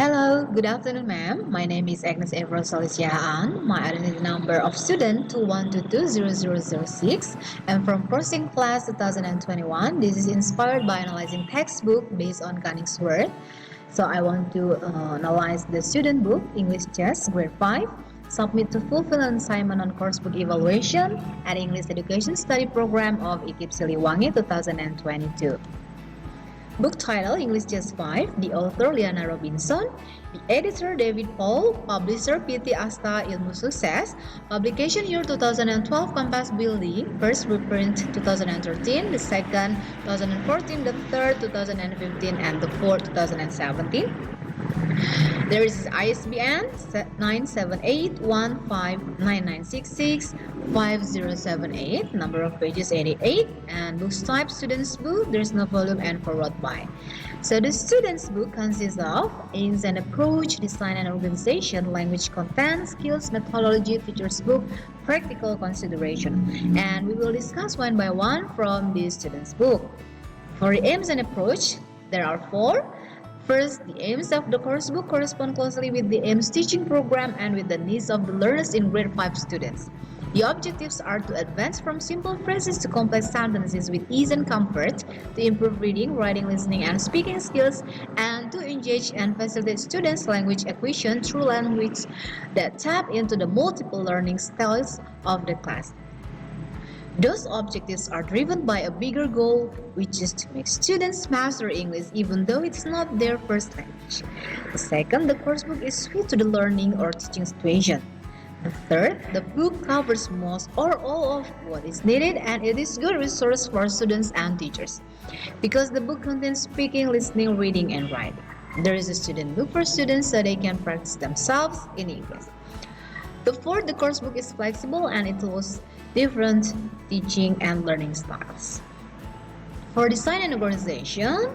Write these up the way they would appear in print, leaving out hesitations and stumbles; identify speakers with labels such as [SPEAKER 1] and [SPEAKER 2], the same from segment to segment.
[SPEAKER 1] Hello, good afternoon, ma'am. My name is Agnes April Solisiaan. My identity number of student 21220006. I'm from Crossing Class 2021. This is inspired by analyzing textbook based on Cunning's word. So I want to analyze the student book English Chess Grade 5. Submit to fulfill an assignment on course book evaluation at English Education Study Program of IKIP Siliwangi 2022. Book title English Just 5, the author Liana Robinson, the editor David Paul, publisher PT Asta Ilmu Sukses, publication year 2012 Compass Building, first reprint 2013, the second 2014, the third 2015, and the fourth 2017. There is ISBN 9781599665078, number of pages 88, and books type student's book. There is no volume and forward by. So the student's book consists of aims and approach, design and organization, language content, skills, methodology, teacher's book, practical consideration, and we will discuss one by one from the student's book. For the aims and approach, there are four. First, the aims of the course book correspond closely with the aims teaching program and with the needs of the learners in grade 5 students. The objectives are to advance from simple phrases to complex sentences with ease and comfort, to improve reading, writing, listening, and speaking skills, and to engage and facilitate students' language acquisition through language that tap into the multiple learning styles of the class. Those objectives are driven by a bigger goal, which is to make students master English even though it's not their first language. The second, the course book is suited to the learning or teaching situation. The third, the book covers most or all of what is needed and it is a good resource for students and teachers because the book contains speaking, listening, reading, and writing. There is a student book for students so they can practice themselves in English. The fourth, the course book is flexible and it allows different teaching and learning styles. For design and organization,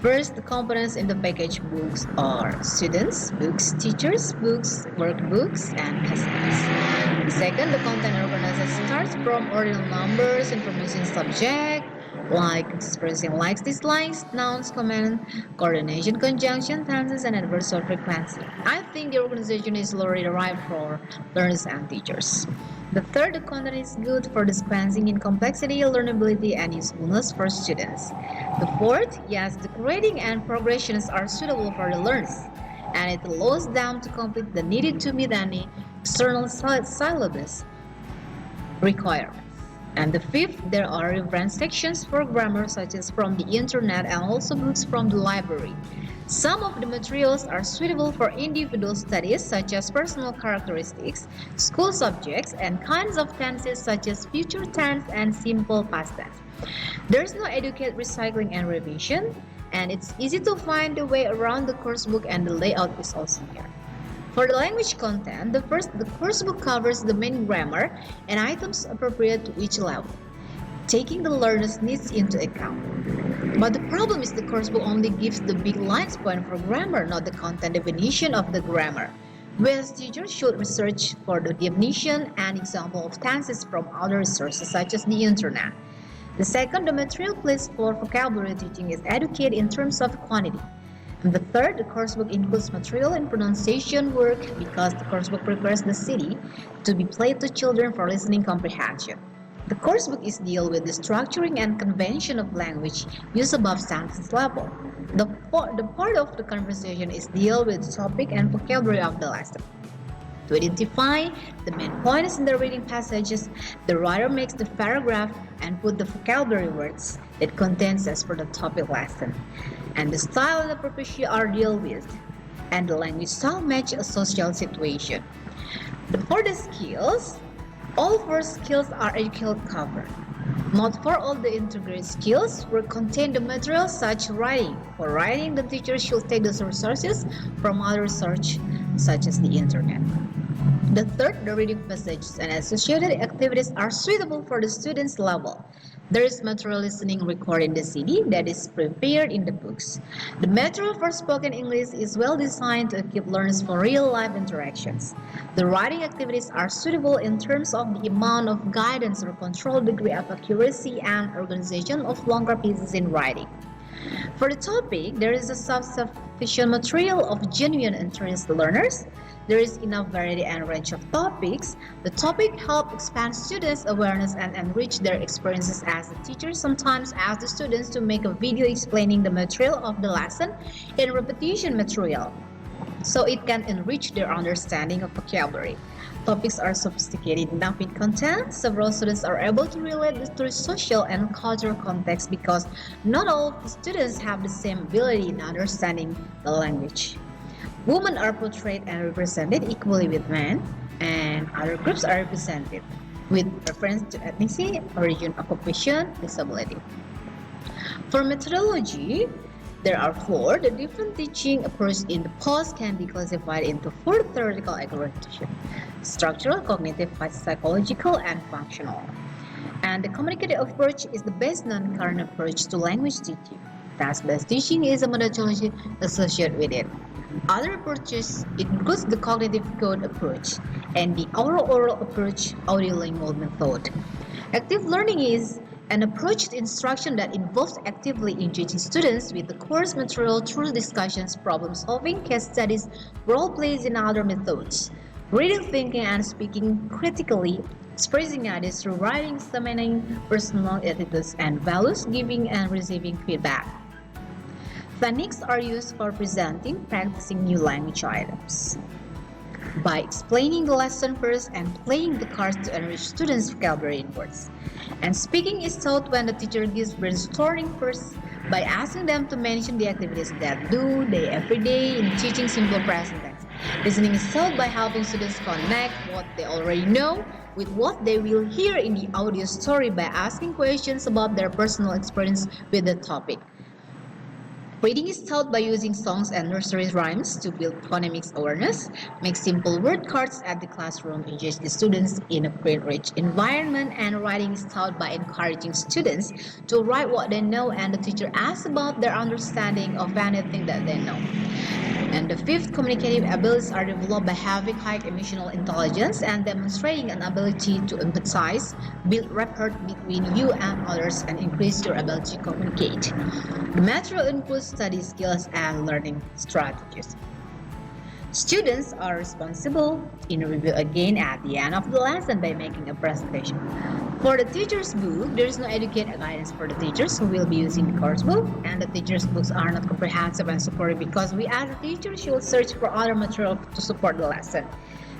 [SPEAKER 1] first, the components in the package books are students' books, teachers' books, workbooks, and cassettes. The second, the content organization starts from ordinal numbers, information subject, like expressing likes, dislikes, nouns, command, coordination, conjunction, tenses, and adversarial frequency. I think the organization is already right for learners and teachers. The third, the content is good for dispensing in complexity, learnability, and usefulness for students. The fourth, yes, the grading and progressions are suitable for the learners, and it allows them to complete the needed to meet any external syllabus requirements. And the fifth, there are reference sections for grammar such as from the internet and also books from the library. Some of the materials are suitable for individual studies such as personal characteristics, school subjects, and kinds of tenses such as future tense and simple past tense. There is no educate recycling and revision, and it's easy to find the way around the course book and the layout is also here. For the language content, the course book covers the main grammar and items appropriate to each level, taking the learner's needs into account. But the problem is the course book only gives the big lines point for grammar, not the content definition of the grammar. Whereas teachers should research for the definition and example of tenses from other resources such as the internet. The second, the material placed for vocabulary teaching is educated in terms of quantity. And the third, the course book includes material and pronunciation work because the course book prepares the CD to be played to children for listening comprehension. The course book is deal with the structuring and convention of language used above sentence level. The part of the conversation is deal with the topic and vocabulary of the lesson. To identify the main points in the reading passages, the writer makes the paragraph and put the vocabulary words that contains as for the topic lesson. And the style and the purpose are dealt with, and the language style match a social situation. For the skills, all four skills are educational covered. Not for all the integrated skills will contain the materials such writing. For writing, the teacher should take the resources from other research such as the internet. The third, the reading passages and associated activities are suitable for the student's level. There is material listening recorded in the CD that is prepared in the books. The material for spoken English is well designed to equip learners for real-life interactions. The writing activities are suitable in terms of the amount of guidance or controlled degree of accuracy and organization of longer pieces in writing. For the topic, there is a sufficient sufficient material of genuine interest to learners. There is enough variety and range of topics. The topic help expand students' awareness and enrich their experiences as the teachers sometimes ask the students to make a video explaining the material of the lesson in repetition material, so it can enrich their understanding of vocabulary. Topics are sophisticated enough in content. Several students are able to relate this to social and cultural context because not all the students have the same ability in understanding the language. Women are portrayed and represented equally with men, and other groups are represented with reference to ethnicity, origin, occupation, disability. For methodology, there are four. The different teaching approaches in the post can be classified into four theoretical orientation: structural, cognitive, psychological, and functional. And the communicative approach is the best non-current approach to language teaching. Task-based teaching is a methodology associated with it. Other approaches include the cognitive code approach and the oral approach, audio-lingual method. Active learning is an approach to instruction that involves actively engaging students with the course material through discussions, problem solving, case studies, role plays, and other methods. Reading, thinking, and speaking critically, expressing ideas through writing, examining personal attitudes and values, giving and receiving feedback. Techniques are used for presenting, practicing new language items. By explaining the lesson first and playing the cards to enrich students' vocabulary in words. And speaking is taught when the teacher gives brainstorming first by asking them to mention the activities that do they every day in teaching simple present tense. Listening is taught by helping students connect what they already know with what they will hear in the audio story by asking questions about their personal experience with the topic. Reading is taught by using songs and nursery rhymes to build phonemics awareness, make simple word cards at the classroom, engage the students in a print-rich environment, and writing is taught by encouraging students to write what they know and the teacher asks about their understanding of anything that they know. And the fifth, communicative abilities are developed by having high emotional intelligence and demonstrating an ability to empathize, build rapport between you and others, and increase your ability to communicate. The material includes study skills and learning strategies. Students are responsible in review again at the end of the lesson by making a presentation. For the teacher's book, there is no educated guidance for the teachers who will be using the course book, and the teacher's books are not comprehensive and supportive because we as a teacher should search for other material to support the lesson.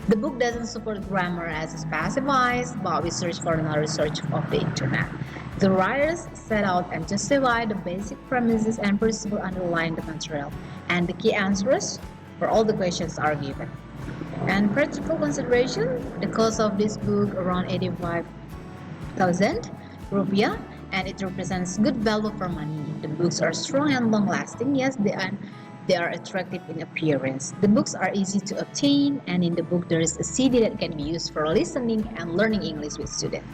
[SPEAKER 1] The book doesn't support grammar as specifies, but we search for another research of the internet. The writers set out and justify the basic premises and principles underlying the material, and the key answers for all the questions are given. And practical consideration, the cost of this book around 85,000 rupiah, and it represents good value for money. The books are strong and long lasting. Yes, they are attractive in appearance. The books are easy to obtain, and in the book there is a CD that can be used for listening and learning English with students.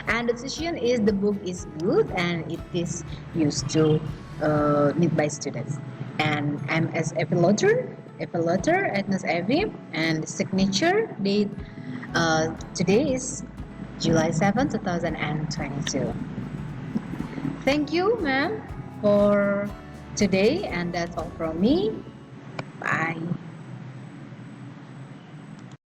[SPEAKER 1] And the decision is the book is good and it is used to need by students. And I'm as epiloter Agnes Evie, and the signature date today is July 7, 2022. Thank you, ma'am, for today, and that's all from me. Bye.